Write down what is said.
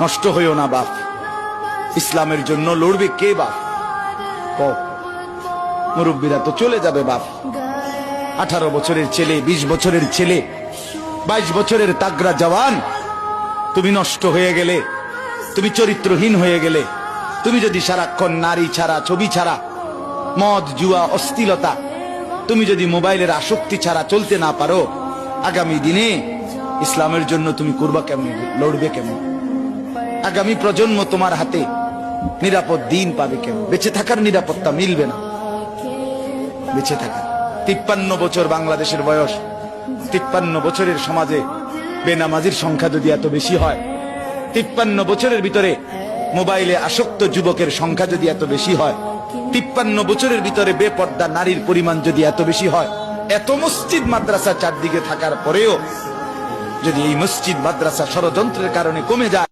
নষ্ট হইও না বাপ। ইসলামের জন্য লড়বে কে বাপ? মুরব্বীরা তো চলে যাবে বাপ। 18 বছরের ছেলে, 20 বছরের ছেলে, 22 বছরের তাগড়া জওয়ান, তুমি নষ্ট হয়ে গেলে, তুমি চরিত্রহীন হয়ে গেলে, তুমি যদি সারাক্ষণ নারী ছাড়া, ছবি ছাড়া, মদ জুয়া অশ্লীলতা, তুমি যদি মোবাইলের আসক্তি ছাড়া চলতে না পারো, আগামী দিনে ইসলামের জন্য তুমি করবা কেমন, লড়বে কেমন? আগামী প্রজন্ম তোমার হাতে নিরাপদ দিন পাবে কেমন? বেঁচে থাকার নিরাপত্তা মিলবে না। বেঁচে থাকা 53 বছর বাংলাদেশের বয়স, 53 বছরের সমাজে বেনামাজির সংখ্যা যদি এত বেশি হয়, 53 বছরের ভিতরে মোবাইলে আসক্ত যুবকের সংখ্যা যদি এত বেশি হয়, 53 বছরের ভিতরে বেপর্দা নারীর পরিমাণ যদি এত বেশি হয়, এত মসজিদ মাদ্রাসা চারদিকে থাকার পরেও যদি এই মসজিদ মাদ্রাসা ষড়যন্ত্রের কারণে কমে যায়,